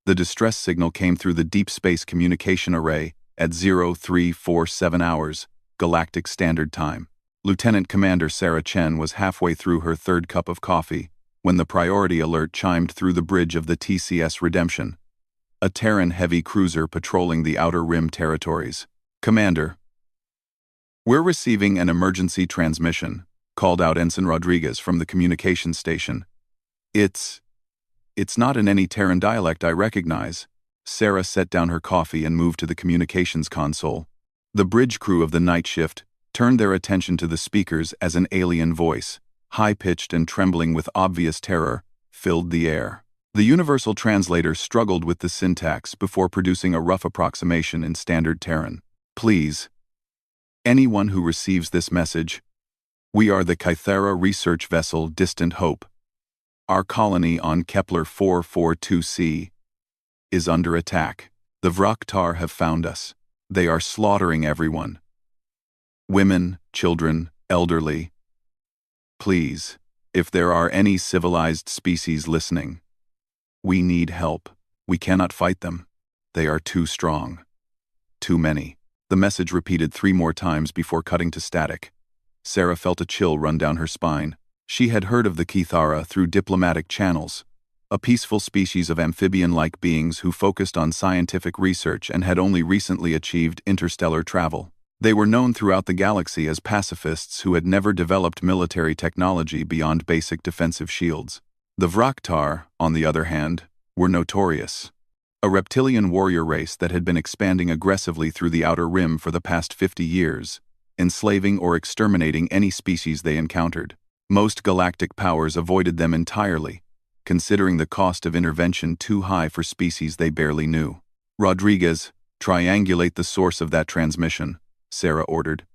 The distress signal came through the Deep Space Communication Array at 0347 hours, Galactic Standard Time. Lieutenant Commander Sarah Chen was halfway through her third cup of coffee when the priority alert chimed through the bridge of the TCS Redemption, a Terran heavy cruiser patrolling the Outer Rim territories. "Commander, we're receiving an emergency transmission," called out Ensign Rodriguez from the communications station. It's not in any Terran dialect I recognize." Sarah set down her coffee and moved to the communications console. The bridge crew of the night shift turned their attention to the speakers as an alien voice, high-pitched and trembling with obvious terror, filled the air. The universal translator struggled with the syntax before producing a rough approximation in standard Terran. "Please, anyone who receives this message, we are the Kythera research vessel Distant Hope. Our colony on Kepler 442c is under attack. The Vraktar have found us. They are slaughtering everyone. Women, children, elderly. Please, if there are any civilized species listening, we need help. We cannot fight them. They are too strong. Too many." The message repeated 3 more times before cutting to static. Sarah felt a chill run down her spine. She had heard of the Kythera through diplomatic channels, a peaceful species of amphibian-like beings who focused on scientific research and had only recently achieved interstellar travel. They were known throughout the galaxy as pacifists who had never developed military technology beyond basic defensive shields. The Vraktar, on the other hand, were notorious. A reptilian warrior race that had been expanding aggressively through the Outer Rim for the past 50 years, enslaving or exterminating any species they encountered. Most galactic powers avoided them entirely, considering the cost of intervention too high for species they barely knew. "Rodriguez, triangulate the source of that transmission," Sarah ordered.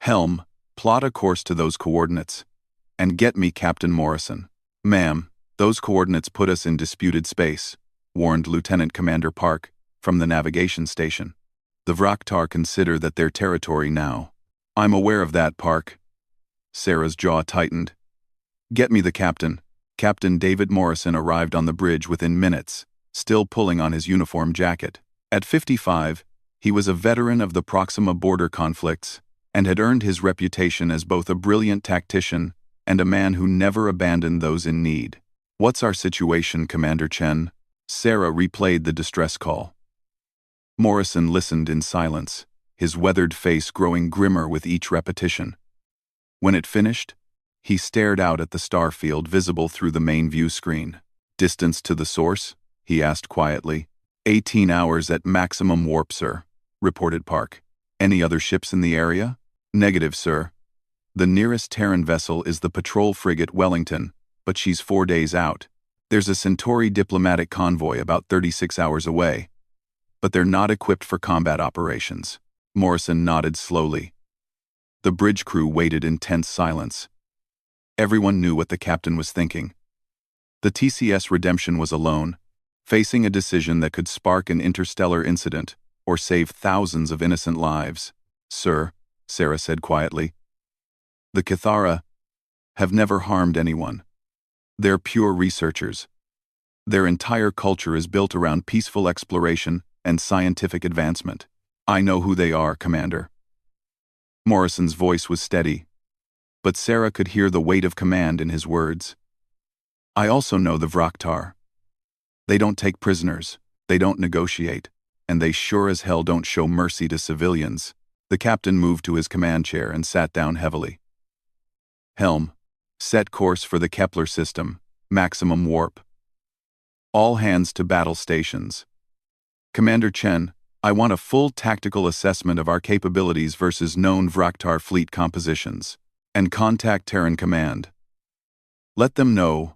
"Helm, plot a course to those coordinates, and get me Captain Morrison." "Ma'am, those coordinates put us in disputed space," warned Lieutenant Commander Park from the navigation station. "The Vraktar consider that their territory now." "I'm aware of that, Park." Sarah's jaw tightened. "Get me the captain." Captain David Morrison arrived on the bridge within minutes, still pulling on his uniform jacket. At 55, he was a veteran of the Proxima border conflicts and had earned his reputation as both a brilliant tactician and a man who never abandoned those in need. "What's our situation, Commander Chen?" Sarah replayed the distress call. Morrison listened in silence, his weathered face growing grimmer with each repetition. When it finished, he stared out at the star field visible through the main view screen. "Distance to the source?" he asked quietly. 18 hours at maximum warp, sir," reported Park. "Any other ships in the area?" "Negative, sir. The nearest Terran vessel is the patrol frigate Wellington, but she's 4 days out. There's a Centauri diplomatic convoy about 36 hours away, but they're not equipped for combat operations." Morrison nodded slowly. The bridge crew waited in tense silence. Everyone knew what the captain was thinking. The TCS Redemption was alone, facing a decision that could spark an interstellar incident or save thousands of innocent lives. "Sir," Sarah said quietly, "the Kythera have never harmed anyone. They're pure researchers. Their entire culture is built around peaceful exploration and scientific advancement. I know who they are, Commander." Morrison's voice was steady, but Sarah could hear the weight of command in his words. "I also know the Vraktar. They don't take prisoners, they don't negotiate, and they sure as hell don't show mercy to civilians." The captain moved to his command chair and sat down heavily. "Helm, set course for the Kepler system, maximum warp. All hands to battle stations. Commander Chen, I want a full tactical assessment of our capabilities versus known Vraktar fleet compositions, and contact Terran Command. Let them know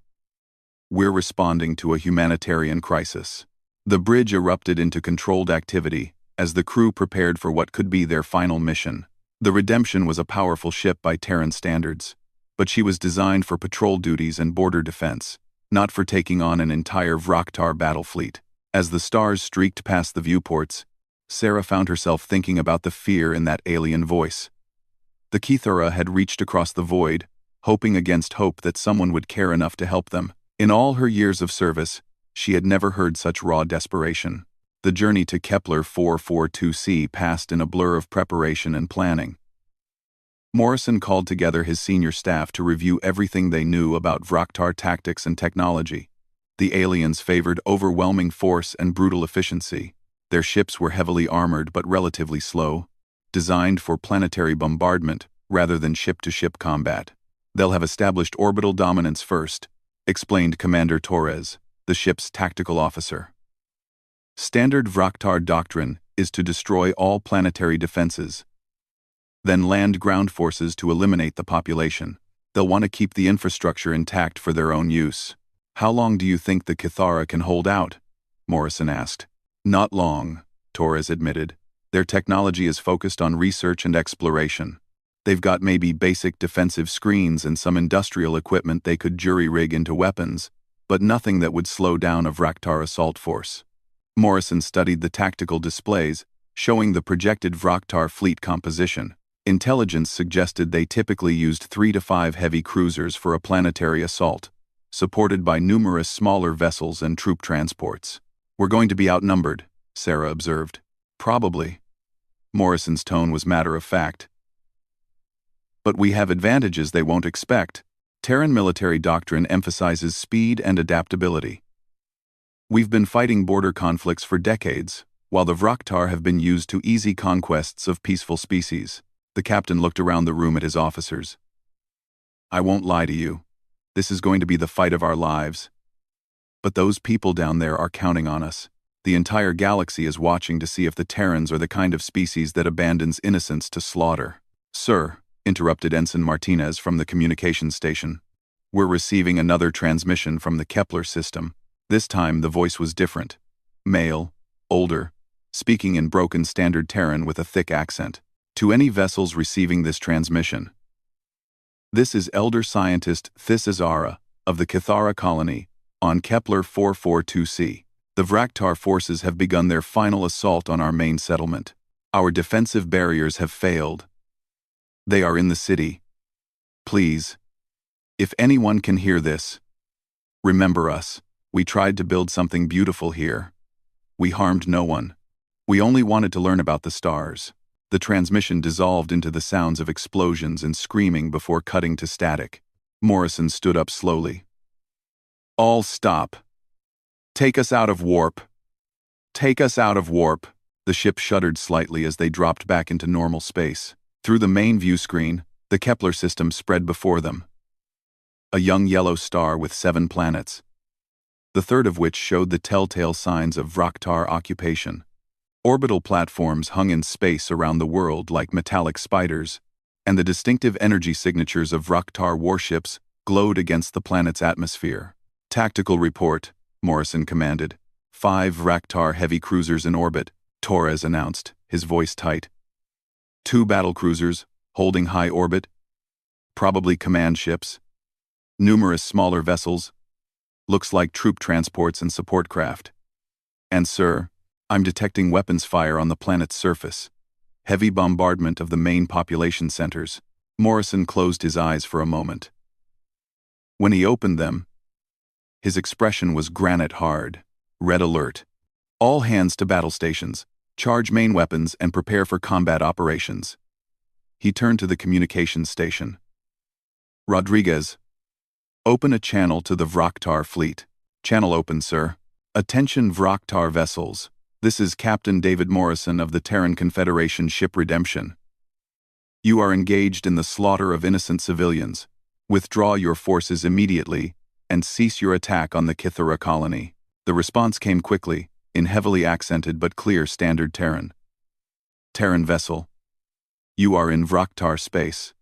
we're responding to a humanitarian crisis." The bridge erupted into controlled activity as the crew prepared for what could be their final mission. The Redemption was a powerful ship by Terran standards, but she was designed for patrol duties and border defense, not for taking on an entire Vraktar battle fleet. As the stars streaked past the viewports, Sarah found herself thinking about the fear in that alien voice. The Kythera had reached across the void, hoping against hope that someone would care enough to help them. In all her years of service, She had never heard such raw desperation. The journey to Kepler 442c passed in a blur of preparation and planning. Morrison called together his senior staff to review everything they knew about Vraktar tactics and technology. The aliens favored overwhelming force and brutal efficiency. Their ships were heavily armored but relatively slow, designed for planetary bombardment rather than ship-to-ship combat. They'll have established orbital dominance first, explained Commander Torres, the ship's tactical officer. Standard Vraktar doctrine is to destroy all planetary defenses, then land ground forces to eliminate the population. They'll want to keep the infrastructure intact for their own use. How long do you think the Kithara can hold out? Morrison asked. Not long, Torres admitted. Their technology is focused on research and exploration. They've got maybe basic defensive screens and some industrial equipment they could jury-rig into weapons, but nothing that would slow down a Vraktar assault force. Morrison studied the tactical displays, showing the projected Vraktar fleet composition. Intelligence suggested they typically used 3 to 5 heavy cruisers for a planetary assault, supported by numerous smaller vessels and troop transports. We're going to be outnumbered, Sarah observed. Probably. Morrison's tone was matter-of-fact. But we have advantages they won't expect. Terran military doctrine emphasizes speed and adaptability. We've been fighting border conflicts for decades, while the Vraktar have been used to easy conquests of peaceful species. The captain looked around the room at his officers. I won't lie to you. This is going to be the fight of our lives. But those people down there are counting on us. The entire galaxy is watching to see if the Terrans are the kind of species that abandons innocents to slaughter. Sir, interrupted Ensign Martinez from the communications station. We're receiving another transmission from the Kepler system. This time the voice was different. Male, older, speaking in broken standard Terran with a thick accent. To any vessels receiving this transmission. This is Elder Scientist Thisazara of the Kithara colony on Kepler 442c. The Vraktar forces have begun their final assault on our main settlement. Our defensive barriers have failed. They are in the city. Please, if anyone can hear this, remember us. We tried to build something beautiful here. We harmed no one. We only wanted to learn about the stars. The transmission dissolved into the sounds of explosions and screaming before cutting to static. Morrison stood up slowly. All stop. Take us out of warp. Take us out of warp. The ship shuddered slightly as they dropped back into normal space. Through the main view screen, the Kepler system spread before them. A young yellow star with 7 planets, the third of which showed the telltale signs of Vraktar occupation. Orbital platforms hung in space around the world like metallic spiders, and the distinctive energy signatures of Vraktar warships glowed against the planet's atmosphere. Tactical report, Morrison commanded. 5 Vraktar heavy cruisers in orbit, Torres announced, his voice tight. 2 battlecruisers, holding high orbit, probably command ships. Numerous smaller vessels, looks like troop transports and support craft. And sir, I'm detecting weapons fire on the planet's surface. Heavy bombardment of the main population centers. Morrison closed his eyes for a moment. When he opened them, his expression was granite hard. Red alert. All hands to battle stations. Charge main weapons and prepare for combat operations. He turned to the communications station. Rodriguez, open a channel to the Vraktar fleet. Channel open, sir. Attention Vraktar vessels. This is Captain David Morrison of the Terran Confederation ship Redemption. You are engaged in the slaughter of innocent civilians. Withdraw your forces immediately and cease your attack on the Kithara colony. The response came quickly, in heavily accented but clear standard Terran. Terran vessel. You are in Vraktar space.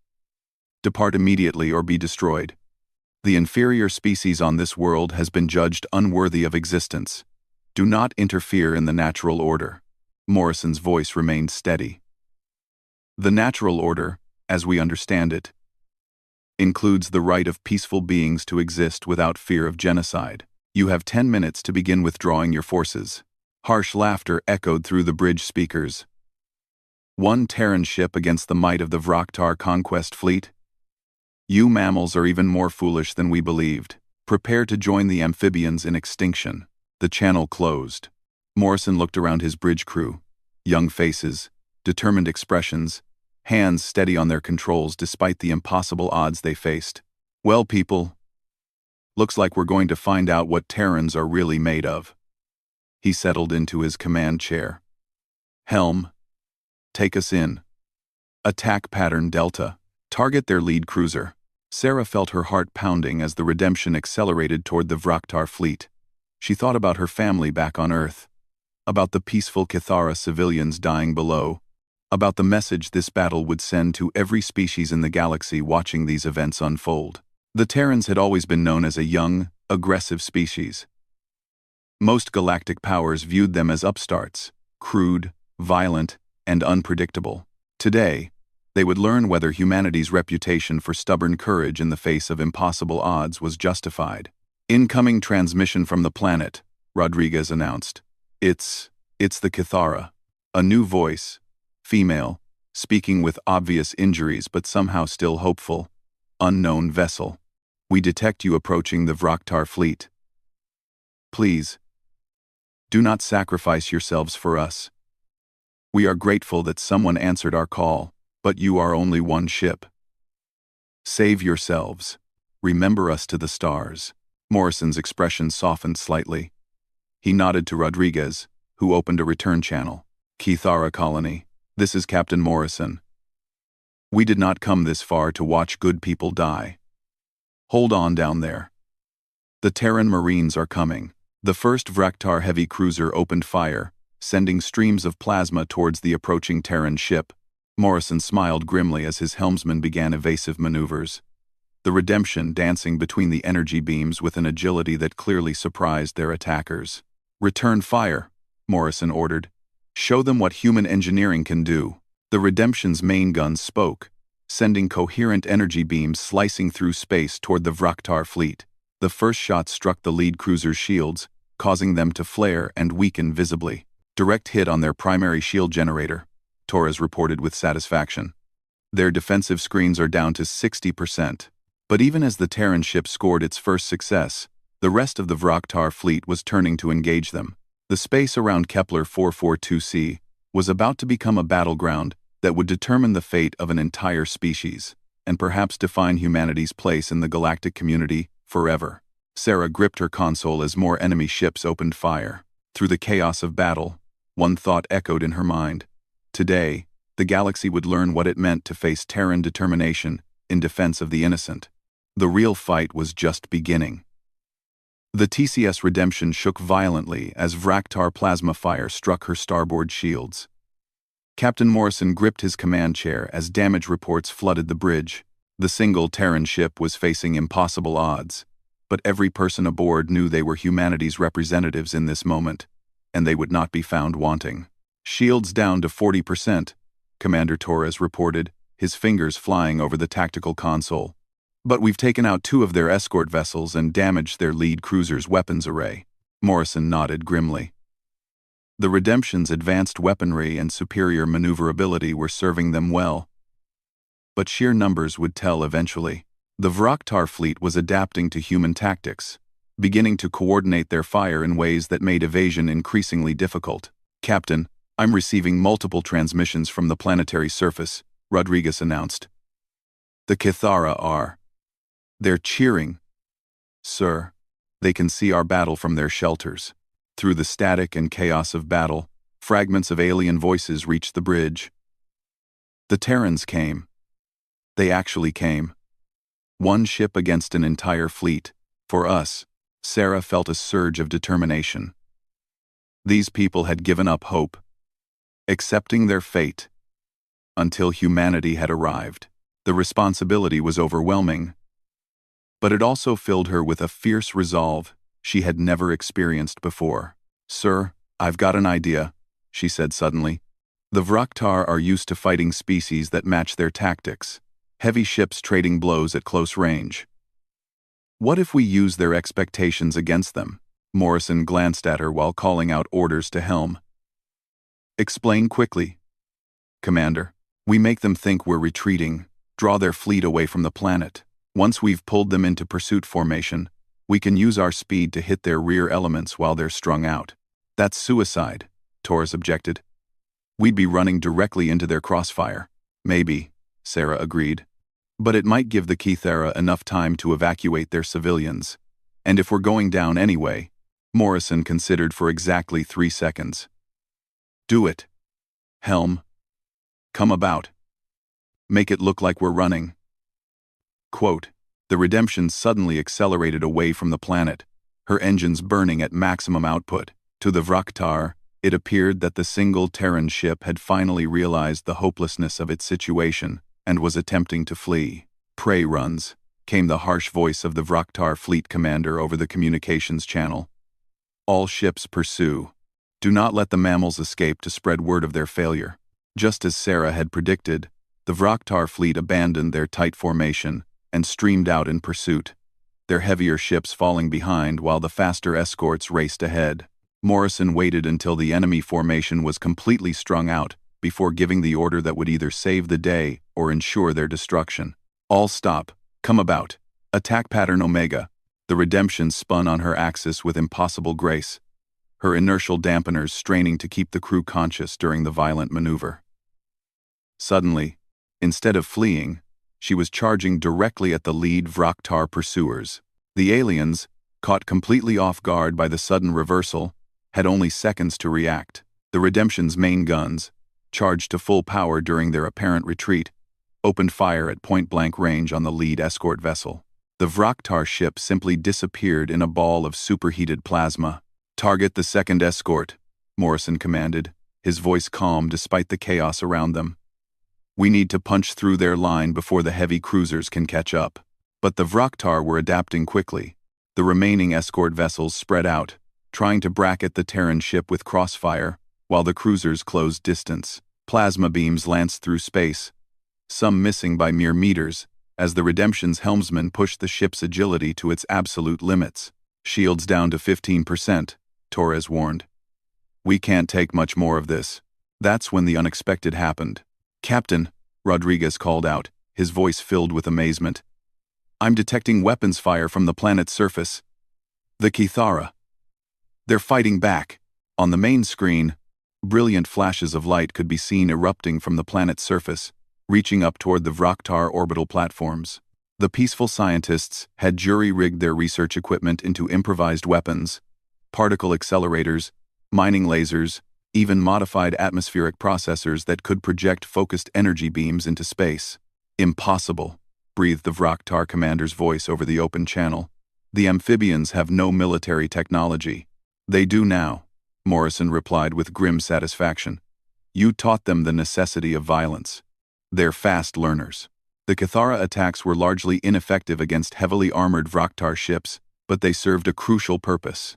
Depart immediately or be destroyed. The inferior species on this world has been judged unworthy of existence. Do not interfere in the natural order. Morrison's voice remained steady. The natural order, as we understand it, includes the right of peaceful beings to exist without fear of genocide. You have 10 minutes to begin withdrawing your forces. Harsh laughter echoed through the bridge speakers. 1 Terran ship against the might of the Vraktar conquest fleet? You mammals are even more foolish than we believed. Prepare to join the amphibians in extinction. The channel closed. Morrison looked around his bridge crew. Young faces, determined expressions, hands steady on their controls despite the impossible odds they faced. Well, people, looks like we're going to find out what Terrans are really made of. He settled into his command chair. Helm, take us in. Attack pattern Delta. Target their lead cruiser. Sarah felt her heart pounding as the Redemption accelerated toward the Vraktar fleet. She thought about her family back on Earth, about the peaceful Kithara civilians dying below, about the message this battle would send to every species in the galaxy watching these events unfold. The Terrans had always been known as a young, aggressive species. Most galactic powers viewed them as upstarts, crude, violent, and unpredictable. Today, they would learn whether humanity's reputation for stubborn courage in the face of impossible odds was justified. Incoming transmission from the planet, Rodriguez announced. It's the Kithara. A new voice, female, speaking with obvious injuries but somehow still hopeful. Unknown vessel. We detect you approaching the Vraktar fleet. Please, do not sacrifice yourselves for us. We are grateful that someone answered our call, but you are only one ship. Save yourselves. Remember us to the stars. Morrison's expression softened slightly. He nodded to Rodriguez, who opened a return channel. Kithara Colony, this is Captain Morrison. We did not come this far to watch good people die. Hold on down there. The Terran Marines are coming. The first Vraktar heavy cruiser opened fire, sending streams of plasma towards the approaching Terran ship. Morrison smiled grimly as his helmsman began evasive maneuvers. The Redemption dancing between the energy beams with an agility that clearly surprised their attackers. Return fire, Morrison ordered. Show them what human engineering can do. The Redemption's main guns spoke, sending coherent energy beams slicing through space toward the Vraktar fleet. The first shot struck the lead cruiser's shields, causing them to flare and weaken visibly. Direct hit on their primary shield generator, Torres reported with satisfaction. Their defensive screens are down to 60%. But even as the Terran ship scored its first success, the rest of the Vraktar fleet was turning to engage them. The space around Kepler 442c was about to become a battleground that would determine the fate of an entire species, and perhaps define humanity's place in the galactic community forever. Sarah gripped her console as more enemy ships opened fire. Through the chaos of battle, one thought echoed in her mind. Today, the galaxy would learn what it meant to face Terran determination in defense of the innocent. The real fight was just beginning. The TCS Redemption shook violently as Vraktar plasma fire struck her starboard shields. Captain Morrison gripped his command chair as damage reports flooded the bridge. The single Terran ship was facing impossible odds, but every person aboard knew they were humanity's representatives in this moment, and they would not be found wanting. Shields down to 40%, Commander Torres reported, his fingers flying over the tactical console. But we've taken out 2 of their escort vessels and damaged their lead cruiser's weapons array. Morrison nodded grimly. The Redemption's advanced weaponry and superior maneuverability were serving them well. But sheer numbers would tell eventually. The Vraktar fleet was adapting to human tactics, beginning to coordinate their fire in ways that made evasion increasingly difficult. Captain, I'm receiving multiple transmissions from the planetary surface, Rodriguez announced. The Kithara are. They're cheering. Sir, they can see our battle from their shelters. Through the static and chaos of battle, fragments of alien voices reached the bridge. The Terrans came. They actually came. One ship against an entire fleet. For us, Sarah felt a surge of determination. These people had given up hope, accepting their fate, until humanity had arrived. The responsibility was overwhelming, but it also filled her with a fierce resolve she had never experienced before. Sir, I've got an idea, she said suddenly. The Vraktar are used to fighting species that match their tactics, heavy ships trading blows at close range. What if we use their expectations against them? Morrison glanced at her while calling out orders to Helm. Explain quickly. Commander, we make them think we're retreating, draw their fleet away from the planet. Once we've pulled them into pursuit formation, We can use our speed to hit their rear elements while they're strung out. That's suicide, Taurus objected. We'd be running directly into their crossfire. Maybe, Sarah agreed. But it might give the Kythera enough time to evacuate their civilians. And if we're going down anyway, Morrison considered for exactly 3 seconds. Do it. Helm. Come about. Make it look like we're running. Quote, the Redemption suddenly accelerated away from the planet, her engines burning at maximum output. To the Vraktar, it appeared that the single Terran ship had finally realized the hopelessness of its situation and was attempting to flee. Prey runs, came the harsh voice of the Vraktar fleet commander over the communications channel. All ships pursue. Do not let the mammals escape to spread word of their failure. Just as Sarah had predicted, the Vraktar fleet abandoned their tight formation and streamed out in pursuit, their heavier ships falling behind while the faster escorts raced ahead. Morrison waited until the enemy formation was completely strung out before giving the order that would either save the day or ensure their destruction. All stop, come about, attack pattern Omega. The Redemption spun on her axis with impossible grace, her inertial dampeners straining to keep the crew conscious during the violent maneuver. Suddenly, instead of fleeing, she was charging directly at the lead Vraktar pursuers. The aliens, caught completely off guard by the sudden reversal, had only seconds to react. The Redemption's main guns, charged to full power during their apparent retreat, opened fire at point-blank range on the lead escort vessel. The Vraktar ship simply disappeared in a ball of superheated plasma. Target the second escort, Morrison commanded, his voice calm despite the chaos around them. We need to punch through their line before the heavy cruisers can catch up. But the Vraktar were adapting quickly. The remaining escort vessels spread out, trying to bracket the Terran ship with crossfire, while the cruisers closed distance. Plasma beams lanced through space, some missing by mere meters, as the Redemption's helmsman pushed the ship's agility to its absolute limits. Shields down to 15%, Torres warned. We can't take much more of this. That's when the unexpected happened. Captain, Rodriguez called out, his voice filled with amazement. I'm detecting weapons fire from the planet's surface. The Kythera. They're fighting back. On the main screen, brilliant flashes of light could be seen erupting from the planet's surface, reaching up toward the Vraktar orbital platforms. The peaceful scientists had jury-rigged their research equipment into improvised weapons, particle accelerators, mining lasers, even modified atmospheric processors that could project focused energy beams into space. Impossible, breathed the Vraktar commander's voice over the open channel. The amphibians have no military technology. They do now, Morrison replied with grim satisfaction. You taught them the necessity of violence. They're fast learners. The Kythera attacks were largely ineffective against heavily armored Vraktar ships, but they served a crucial purpose.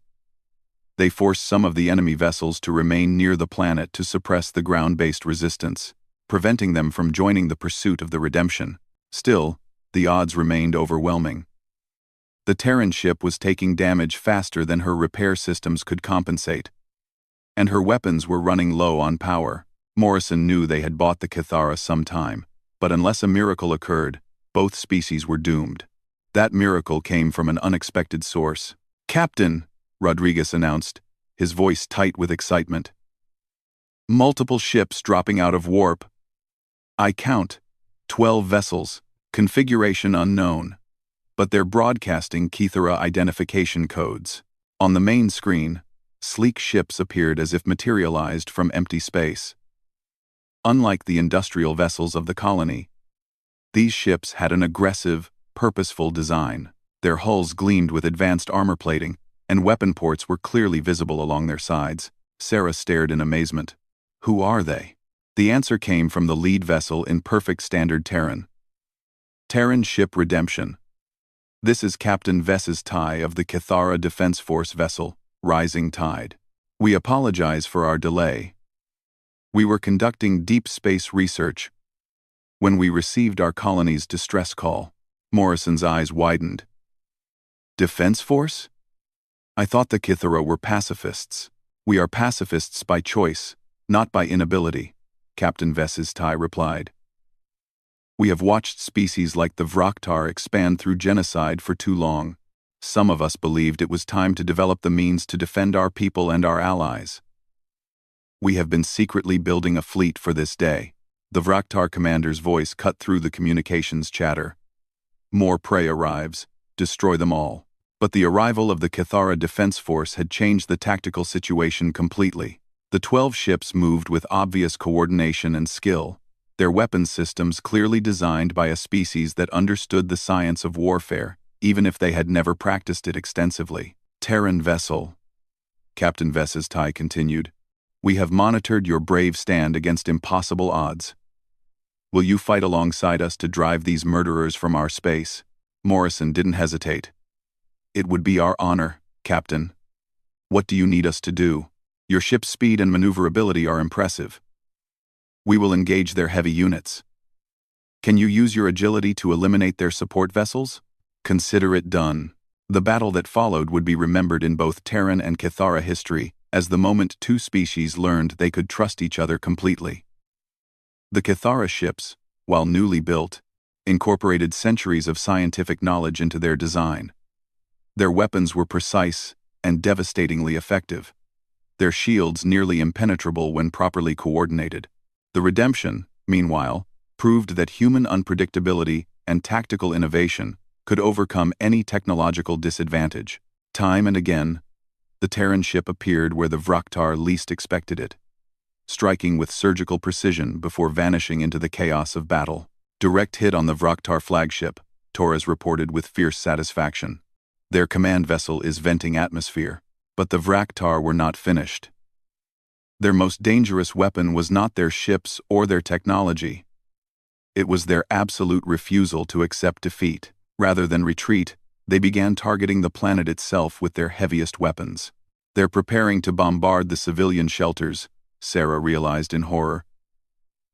They forced some of the enemy vessels to remain near the planet to suppress the ground-based resistance, preventing them from joining the pursuit of the Redemption. Still, the odds remained overwhelming. The Terran ship was taking damage faster than her repair systems could compensate, and her weapons were running low on power. Morrison knew they had bought the Kythera some time, but unless a miracle occurred, both species were doomed. That miracle came from an unexpected source. Captain, Rodriguez announced, his voice tight with excitement. Multiple ships dropping out of warp. I count 12 vessels, configuration unknown, but they're broadcasting Kythera identification codes. On the main screen, sleek ships appeared as if materialized from empty space. Unlike the industrial vessels of the colony, these ships had an aggressive, purposeful design. Their hulls gleamed with advanced armor plating, and weapon ports were clearly visible along their sides. Sarah stared in amazement. Who are they? The answer came from the lead vessel in perfect standard Terran. Terran Ship Redemption. This is Captain Ves's Tie of the Kythera Defense Force vessel, Rising Tide. We apologize for our delay. We were conducting deep space research when we received our colony's distress call. Morrison's eyes widened. Defense Force? I thought the Kythera were pacifists. We are pacifists by choice, not by inability, Captain Ves's Tie replied. We have watched species like the Vraktar expand through genocide for too long. Some of us believed it was time to develop the means to defend our people and our allies. We have been secretly building a fleet for this day. The Vraktar commander's voice cut through the communications chatter. More prey arrives. Destroy them all. But the arrival of the Cathara Defense Force had changed the tactical situation completely. The 12 ships moved with obvious coordination and skill, their weapons systems clearly designed by a species that understood the science of warfare, even if they had never practiced it extensively. Terran vessel. Captain Vesistai continued. We have monitored your brave stand against impossible odds. Will you fight alongside us to drive these murderers from our space? Morrison didn't hesitate. It would be our honor, Captain. What do you need us to do? Your ship's speed and maneuverability are impressive. We will engage their heavy units. Can you use your agility to eliminate their support vessels? Consider it done. The battle that followed would be remembered in both Terran and Cathara history as the moment two species learned they could trust each other completely. The Cathara ships, while newly built, incorporated centuries of scientific knowledge into their design. Their weapons were precise and devastatingly effective. Their shields nearly impenetrable when properly coordinated. The Redemption, meanwhile, proved that human unpredictability and tactical innovation could overcome any technological disadvantage. Time and again, the Terran ship appeared where the Vraktar least expected it, striking with surgical precision before vanishing into the chaos of battle. Direct hit on the Vraktar flagship, Torres reported with fierce satisfaction. Their command vessel is venting atmosphere, but the Vraktar were not finished. Their most dangerous weapon was not their ships or their technology. It was their absolute refusal to accept defeat. Rather than retreat, they began targeting the planet itself with their heaviest weapons. They're preparing to bombard the civilian shelters, Sarah realized in horror.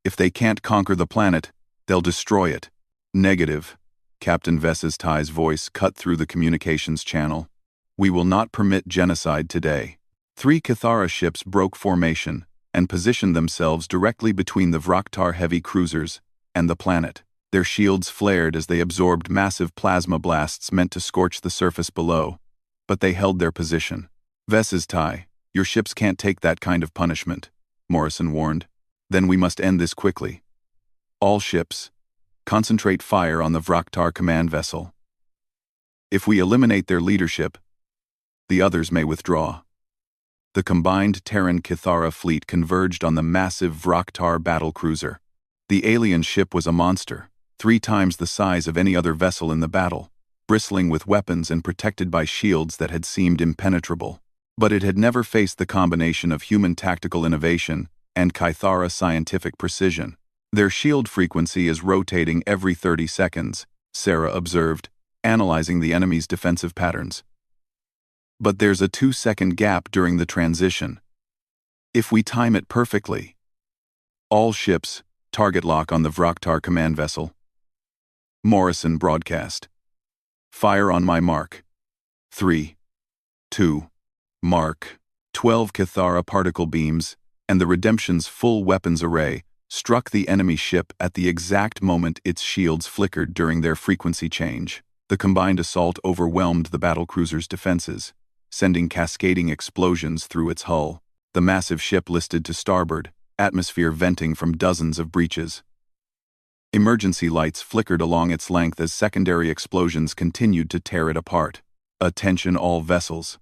If they can't conquer the planet, they'll destroy it. Negative. Captain Vesistai's voice cut through the communications channel. We will not permit genocide today. 3 Cathara ships broke formation and positioned themselves directly between the Vraktar heavy cruisers and the planet. Their shields flared as they absorbed massive plasma blasts meant to scorch the surface below, but they held their position. Vesistai, your ships can't take that kind of punishment, Morrison warned. Then we must end this quickly. All ships, concentrate fire on the Vraktar command vessel. If we eliminate their leadership, the others may withdraw. The combined Terran-Cathara fleet converged on the massive Vraktar battlecruiser. The alien ship was a monster, 3 times the size of any other vessel in the battle, bristling with weapons and protected by shields that had seemed impenetrable. But it had never faced the combination of human tactical innovation and Cathara scientific precision. Their shield frequency is rotating every 30 seconds, Sarah observed, analyzing the enemy's defensive patterns. But there's a 2-second gap during the transition. If we time it perfectly. All ships, target lock on the Vraktar command vessel. Morrison broadcast. Fire on my mark. 3, 2, mark. 12 Cathara particle beams, and the Redemption's full weapons array struck the enemy ship at the exact moment its shields flickered during their frequency change. The combined assault overwhelmed the battlecruiser's defenses, sending cascading explosions through its hull. The massive ship listed to starboard, atmosphere venting from dozens of breaches. Emergency lights flickered along its length as secondary explosions continued to tear it apart. Attention all vessels.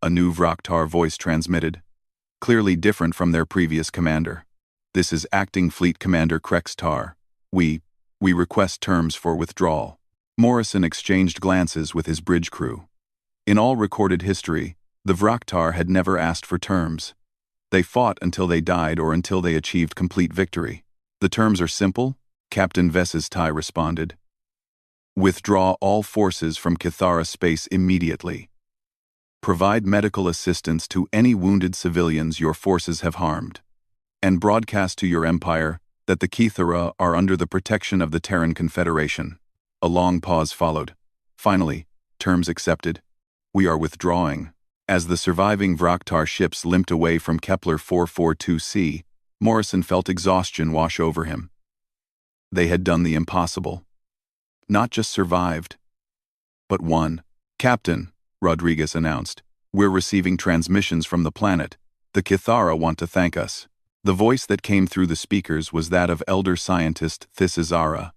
A new Vraktar voice transmitted, clearly different from their previous commander. This is Acting Fleet Commander Krextar. We request terms for withdrawal. Morrison exchanged glances with his bridge crew. In all recorded history, the Vraktar had never asked for terms. They fought until they died or until they achieved complete victory. The terms are simple, Captain Vesistai responded. Withdraw all forces from Cathara space immediately. Provide medical assistance to any wounded civilians your forces have harmed. And broadcast to your empire that the Cathara are under the protection of the Terran Confederation. A long pause followed. Finally, terms accepted. We are withdrawing. As the surviving Vraktar ships limped away from Kepler 442c, Morrison felt exhaustion wash over him. They had done the impossible. Not just survived, but won. "Captain," Rodriguez announced, "we're receiving transmissions from the planet. The Kithara want to thank us." The voice that came through the speakers was that of elder scientist Thisizara,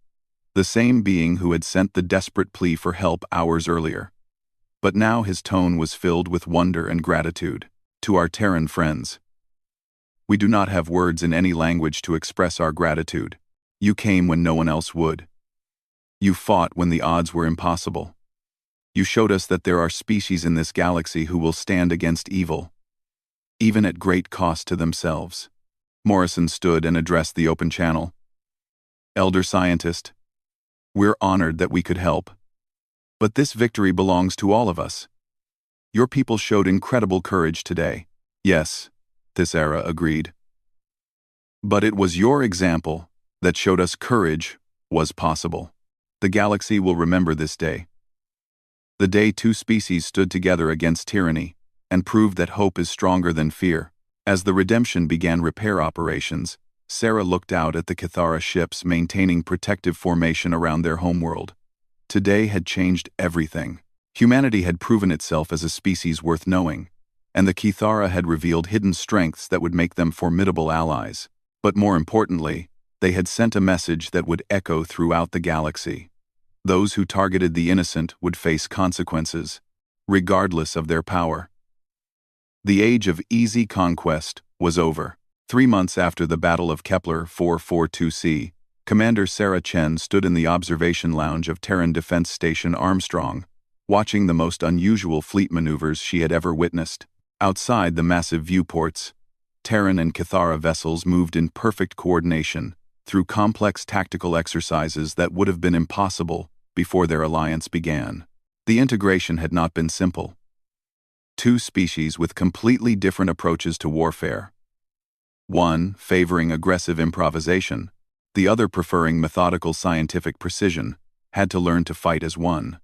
the same being who had sent the desperate plea for help hours earlier. But now his tone was filled with wonder and gratitude. "To our Terran friends. We do not have words in any language to express our gratitude. You came when no one else would. You fought when the odds were impossible. You showed us that there are species in this galaxy who will stand against evil, even at great cost to themselves." Morrison stood and addressed the open channel. "Elder scientist, we're honored that we could help. But this victory belongs to all of us. Your people showed incredible courage today." "Yes," Thisara agreed. "But it was your example that showed us courage was possible. The galaxy will remember this day. The day two species stood together against tyranny and proved that hope is stronger than fear." As the Redemption began repair operations, Sarah looked out at the Kithara ships maintaining protective formation around their homeworld. Today had changed everything. Humanity had proven itself as a species worth knowing, and the Kithara had revealed hidden strengths that would make them formidable allies. But more importantly, they had sent a message that would echo throughout the galaxy. Those who targeted the innocent would face consequences, regardless of their power. The age of easy conquest was over. 3 months after the Battle of Kepler 442c, Commander Sarah Chen stood in the observation lounge of Terran Defense Station Armstrong, watching the most unusual fleet maneuvers she had ever witnessed. Outside the massive viewports, Terran and Kithara vessels moved in perfect coordination through complex tactical exercises that would have been impossible before their alliance began. The integration had not been simple. Two species with completely different approaches to warfare. One favoring aggressive improvisation, the other preferring methodical scientific precision, had to learn to fight as one.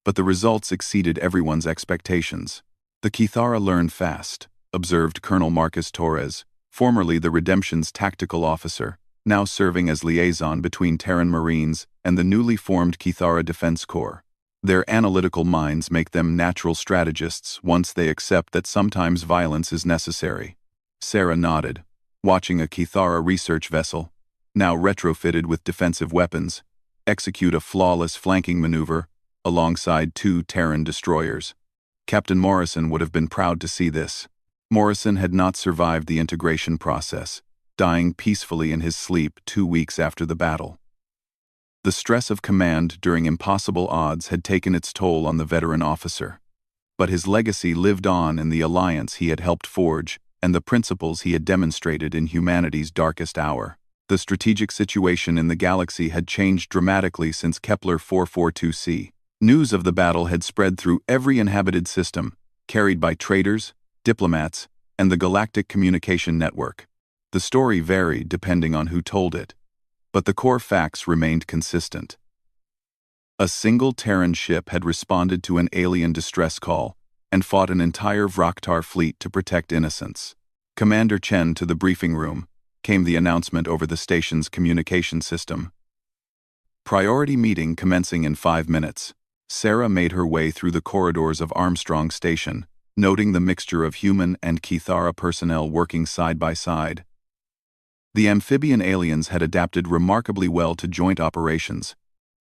But the results exceeded everyone's expectations. "The Kithara learn fast," observed Colonel Marcus Torres, formerly the Redemption's tactical officer, now serving as liaison between Terran Marines and the newly formed Kithara Defense Corps. "Their analytical minds make them natural strategists once they accept that sometimes violence is necessary." Sarah nodded, watching a Kithara research vessel, now retrofitted with defensive weapons, execute a flawless flanking maneuver alongside 2 Terran destroyers. Captain Morrison would have been proud to see this. Morrison had not survived the integration process, dying peacefully in his sleep 2 weeks after the battle. The stress of command during impossible odds had taken its toll on the veteran officer. But his legacy lived on in the alliance he had helped forge and the principles he had demonstrated in humanity's darkest hour. The strategic situation in the galaxy had changed dramatically since Kepler 442c. News of the battle had spread through every inhabited system, carried by traders, diplomats, and the Galactic Communication Network. The story varied depending on who told it, but the core facts remained consistent. A single Terran ship had responded to an alien distress call and fought an entire Vraktar fleet to protect innocents. Commander Chen to the briefing room, came the announcement over the station's communication system. Priority meeting commencing in 5 minutes. Sarah made her way through the corridors of Armstrong Station, noting the mixture of human and Kithara personnel working side by side. The amphibian aliens had adapted remarkably well to joint operations,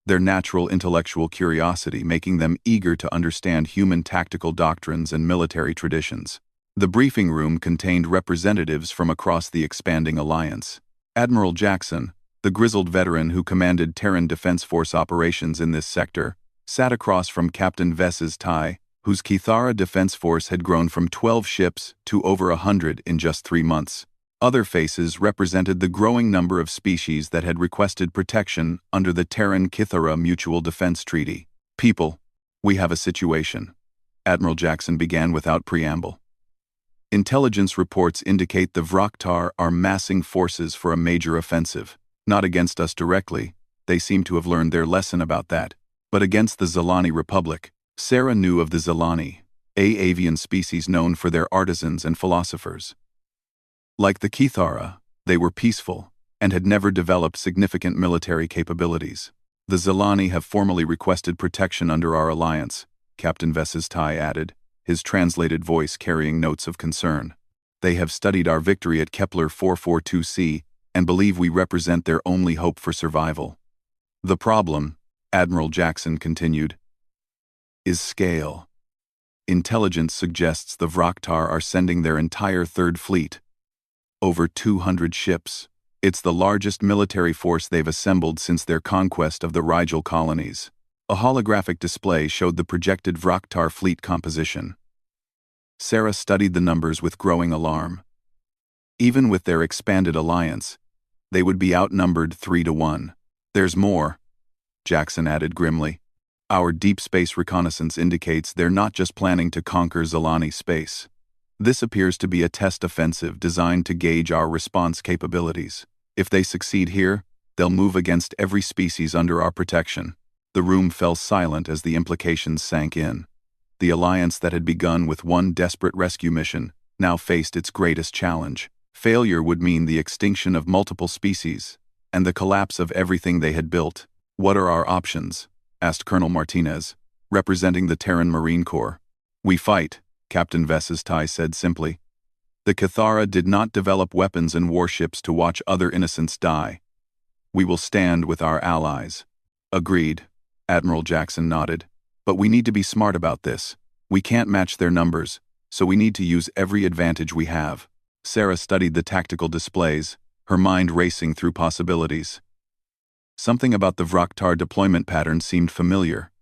their natural intellectual curiosity making them eager to understand human tactical doctrines and military traditions. The briefing room contained representatives from across the expanding alliance. Admiral Jackson, the grizzled veteran who commanded Terran Defense Force operations in this sector, sat across from Captain Ves's Tai, whose Kithara Defense Force had grown from 12 ships to over 100 in just 3 months. Other faces represented the growing number of species that had requested protection under the Terran-Kithara Mutual Defense Treaty. "People, we have a situation," Admiral Jackson began without preamble. "Intelligence reports indicate the Vraktar are massing forces for a major offensive. Not against us directly, they seem to have learned their lesson about that, but against the Zelani Republic." Sarah knew of the Zelani, a avian species known for their artisans and philosophers. Like the Kithara, they were peaceful and had never developed significant military capabilities. "The Zelani have formally requested protection under our alliance," Captain Vesistai added, his translated voice carrying notes of concern. They have studied our victory at Kepler 442c and believe we represent their only hope for survival. The problem, Admiral Jackson continued, is scale. Intelligence suggests the Vraktar are sending their entire third fleet. Over 200 ships. It's the largest military force they've assembled since their conquest of the Rigel colonies. A holographic display showed the projected Vraktar fleet composition. Sarah studied the numbers with growing alarm. Even with their expanded alliance, they would be outnumbered 3-1. There's more, Jackson added grimly. Our deep space reconnaissance indicates they're not just planning to conquer Zalani space. This appears to be a test offensive designed to gauge our response capabilities. If they succeed here, they'll move against every species under our protection. The room fell silent as the implications sank in. The alliance that had begun with one desperate rescue mission now faced its greatest challenge. Failure would mean the extinction of multiple species and the collapse of everything they had built. What are our options? Asked Colonel Martinez, representing the Terran Marine Corps. We fight, Captain Vesistai said simply. The Cathara did not develop weapons and warships to watch other innocents die. We will stand with our allies. Agreed, Admiral Jackson nodded. But we need to be smart about this. We can't match their numbers, so we need to use every advantage we have. Sarah studied the tactical displays, her mind racing through possibilities. Something about the Vraktar deployment pattern seemed familiar,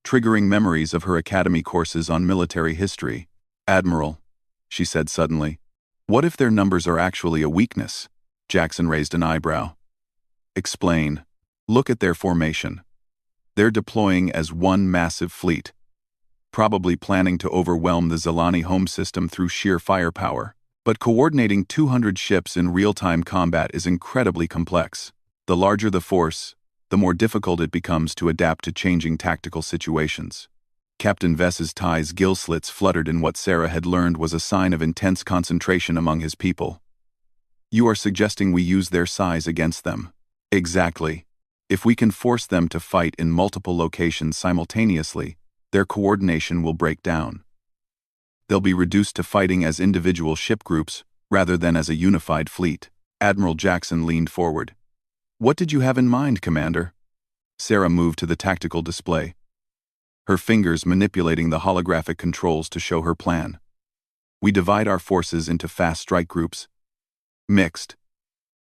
triggering memories of her academy courses on military history. Admiral, she said suddenly, what if their numbers are actually a weakness? Jackson raised an eyebrow. Explain. Look at their formation. They're deploying as one massive fleet, probably planning to overwhelm the Zalani home system through sheer firepower. But coordinating 200 ships in real-time combat is incredibly complex. The larger the force, the more difficult it becomes to adapt to changing tactical situations. Captain Vesistai's gill slits fluttered in what Sarah had learned was a sign of intense concentration among his people. You are suggesting we use their size against them? Exactly. If we can force them to fight in multiple locations simultaneously, their coordination will break down. They'll be reduced to fighting as individual ship groups rather than as a unified fleet. Admiral Jackson leaned forward. What did you have in mind, Commander? Sarah moved to the tactical display, her fingers manipulating the holographic controls to show her plan. We divide our forces into fast strike groups. Mixed.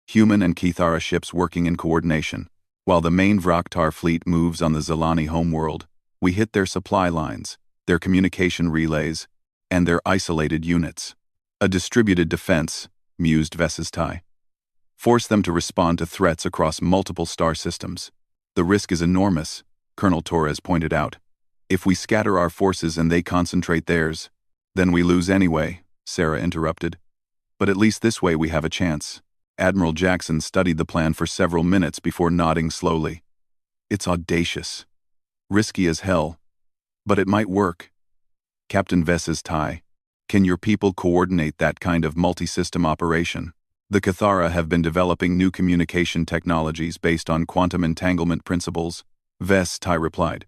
Human and Cathara ships working in coordination. While the main Vraktar fleet moves on the Zalani homeworld, we hit their supply lines, their communication relays, and their isolated units. A distributed defense, mused Vesistai. Force them to respond to threats across multiple star systems. The risk is enormous, Colonel Torres pointed out. If we scatter our forces and they concentrate theirs, then we lose anyway, Sarah interrupted. But at least this way we have a chance. Admiral Jackson studied the plan for several minutes before nodding slowly. It's audacious. Risky as hell. But it might work. Captain Vesistai, can your people coordinate that kind of multi-system operation? The Cathara have been developing new communication technologies based on quantum entanglement principles, Vesistai replied.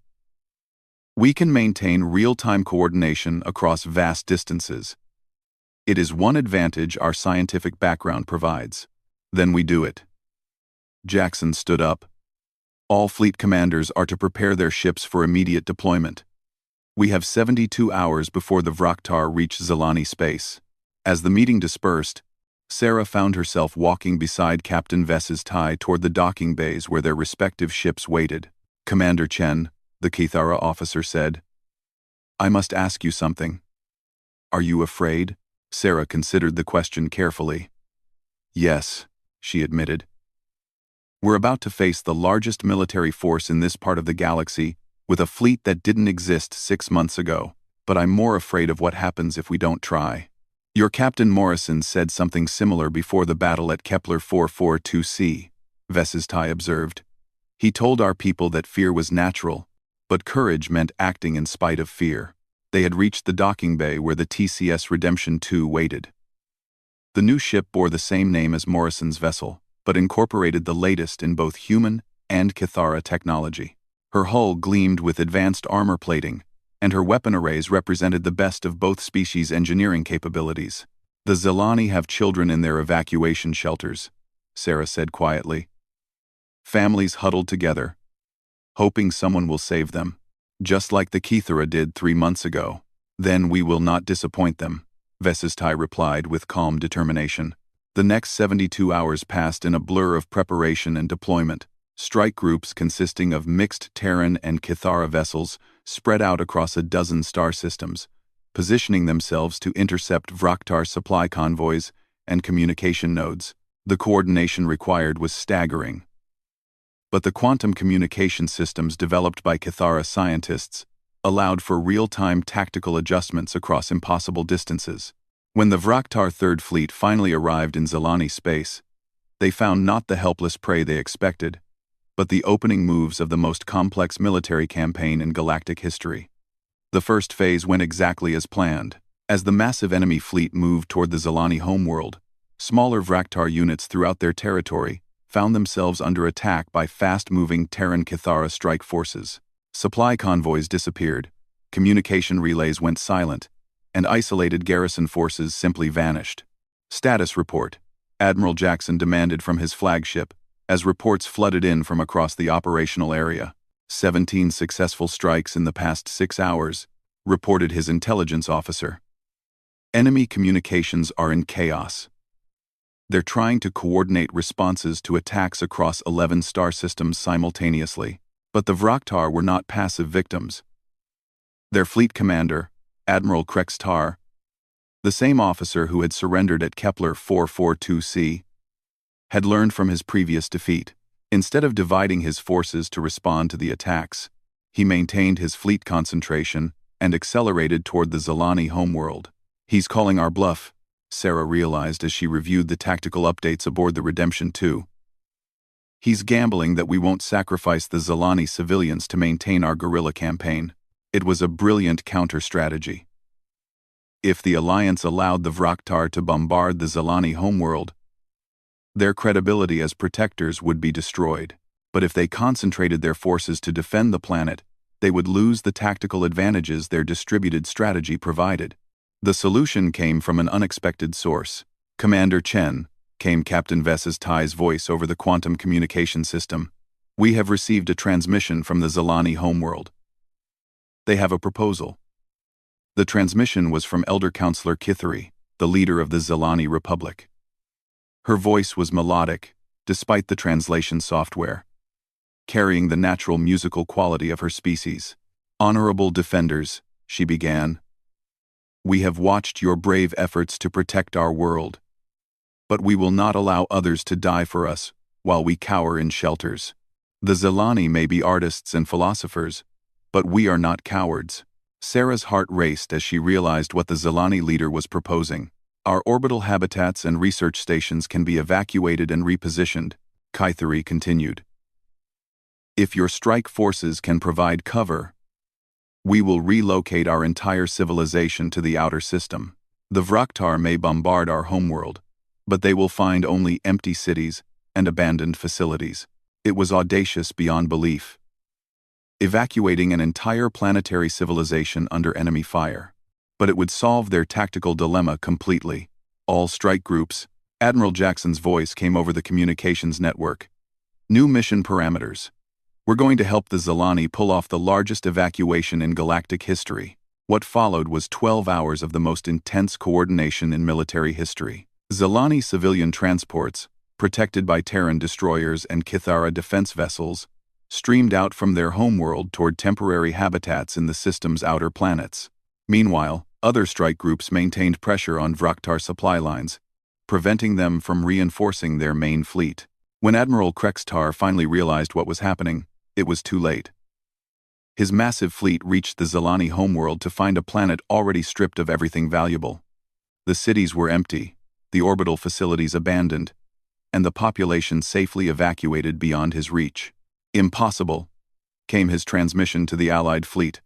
We can maintain real-time coordination across vast distances. It is one advantage our scientific background provides. Then we do it. Jackson stood up. All fleet commanders are to prepare their ships for immediate deployment. We have 72 hours before the Vraktar reach Zalani space. As the meeting dispersed, Sarah found herself walking beside Captain Vesistai toward the docking bays where their respective ships waited. Commander Chen, the Cathara officer said, I must ask you something. Are you afraid? Sarah considered the question carefully. Yes, she admitted. We're about to face the largest military force in this part of the galaxy with a fleet that didn't exist 6 months ago, but I'm more afraid of what happens if we don't try. Your Captain Morrison said something similar before the battle at Kepler 442c, Vesistai observed. He told our people that fear was natural, but courage meant acting in spite of fear. They had reached the docking bay where the TCS Redemption 2 waited. The new ship bore the same name as Morrison's vessel, but incorporated the latest in both human and Cathara technology. Her hull gleamed with advanced armor plating, and her weapon arrays represented the best of both species' engineering capabilities. "The Zelani have children in their evacuation shelters," Sarah said quietly. "Families huddled together, hoping someone will save them, just like the Kithara did 3 months ago. Then we will not disappoint them," Vesistai replied with calm determination. The next 72 hours passed in a blur of preparation and deployment. Strike groups consisting of mixed Terran and Kithara vessels spread out across a dozen star systems, positioning themselves to intercept Vraktar supply convoys and communication nodes. The coordination required was staggering. But the quantum communication systems developed by Kithara scientists allowed for real-time tactical adjustments across impossible distances. When the Vraktar Third Fleet finally arrived in Zelani space, they found not the helpless prey they expected, but the opening moves of the most complex military campaign in galactic history. The first phase went exactly as planned. As the massive enemy fleet moved toward the Zelani homeworld, smaller Vraktar units throughout their territory found themselves under attack by fast-moving Terran Kithara strike forces. Supply convoys disappeared, communication relays went silent, and isolated garrison forces simply vanished. "Status report," Admiral Jackson demanded from his flagship, as reports flooded in from across the operational area. 17 successful strikes in the past 6 hours, reported his intelligence officer. "Enemy communications are in chaos. They're trying to coordinate responses to attacks across 11 star systems simultaneously. But the Vraktar were not passive victims. Their fleet commander, Admiral Krextar, the same officer who had surrendered at Kepler 442c, had learned from his previous defeat. Instead of dividing his forces to respond to the attacks, he maintained his fleet concentration and accelerated toward the Zelani homeworld. "He's calling our bluff," Sarah realized as she reviewed the tactical updates aboard the Redemption 2. "He's gambling that we won't sacrifice the Zelani civilians to maintain our guerrilla campaign." It was a brilliant counter-strategy. If the Alliance allowed the Vraktar to bombard the Zelani homeworld, their credibility as protectors would be destroyed. But if they concentrated their forces to defend the planet, they would lose the tactical advantages their distributed strategy provided. The solution came from an unexpected source. "Commander Chen," came Captain Vesistai's voice over the quantum communication system. "We have received a transmission from the Zelani homeworld. They have a proposal." The transmission was from Elder Counselor Kithari, the leader of the Zelani Republic. Her voice was melodic, despite the translation software, carrying the natural musical quality of her species. "Honorable defenders," she began, "we have watched your brave efforts to protect our world. But we will not allow others to die for us while we cower in shelters. The Zelani may be artists and philosophers, but we are not cowards." Sarah's heart raced as she realized what the Zelani leader was proposing. "Our orbital habitats and research stations can be evacuated and repositioned," Kithari continued. "If your strike forces can provide cover, we will relocate our entire civilization to the outer system. The Vraktar may bombard our homeworld, but they will find only empty cities and abandoned facilities." It was audacious beyond belief. Evacuating an entire planetary civilization under enemy fire. But it would solve their tactical dilemma completely. "All strike groups," Admiral Jackson's voice came over the communications network. "New mission parameters. We're going to help the Zelani pull off the largest evacuation in galactic history." What followed was 12 hours of the most intense coordination in military history. Zelani civilian transports, protected by Terran destroyers and Kithara defense vessels, streamed out from their homeworld toward temporary habitats in the system's outer planets. Meanwhile, other strike groups maintained pressure on Vraktar supply lines, preventing them from reinforcing their main fleet. When Admiral Krextar finally realized what was happening, it was too late. His massive fleet reached the Zelani homeworld to find a planet already stripped of everything valuable. The cities were empty, the orbital facilities abandoned, and the population safely evacuated beyond his reach. "Impossible," came his transmission to the Allied fleet.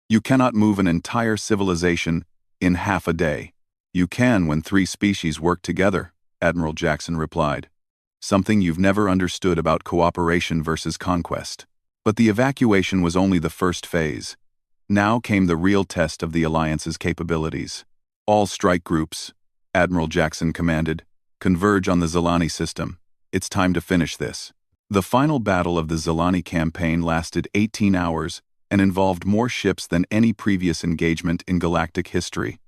"You cannot move an entire civilization in half a day." "You can when 3 species work together," Admiral Jackson replied. "Something you've never understood about cooperation versus conquest." But the evacuation was only the first phase. Now came the real test of the Alliance's capabilities. All strike groups, Admiral Jackson commanded, converge on the Zelani system. It's time to finish this. The final battle of the Zelani campaign lasted 18 hours and involved more ships than any previous engagement in galactic history.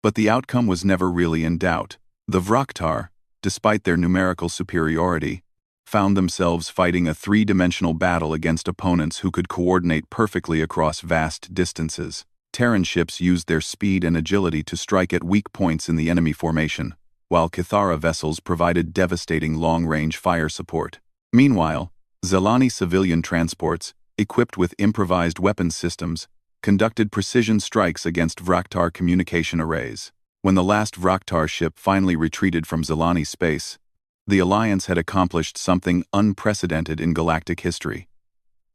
But the outcome was never really in doubt. The Vraktar, despite their numerical superiority, found themselves fighting a three-dimensional battle against opponents who could coordinate perfectly across vast distances. Terran ships used their speed and agility to strike at weak points in the enemy formation, while Kithara vessels provided devastating long-range fire support. Meanwhile, Zelani civilian transports, equipped with improvised weapons systems, conducted precision strikes against Vraktar communication arrays. When the last Vraktar ship finally retreated from Zelani space, the Alliance had accomplished something unprecedented in galactic history.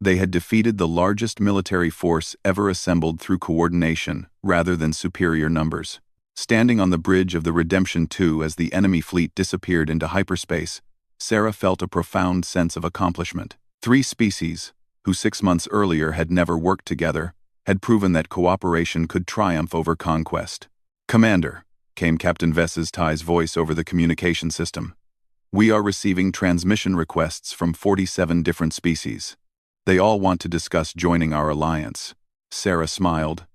They had defeated the largest military force ever assembled through coordination rather than superior numbers. Standing on the bridge of the Redemption 2 as the enemy fleet disappeared into hyperspace, Sarah felt a profound sense of accomplishment. Three species, who 6 months earlier had never worked together, had proven that cooperation could triumph over conquest. "Commander," came Captain Vess's voice over the communication system. "We are receiving transmission requests from 47 different species. They all want to discuss joining our alliance." Sarah smiled,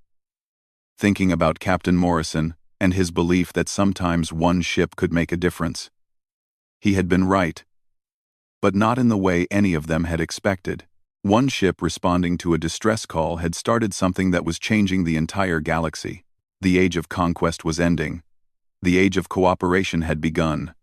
thinking about Captain Morrison and his belief that sometimes one ship could make a difference. He had been right, but not in the way any of them had expected. One ship responding to a distress call had started something that was changing the entire galaxy. The age of conquest was ending. The age of cooperation had begun.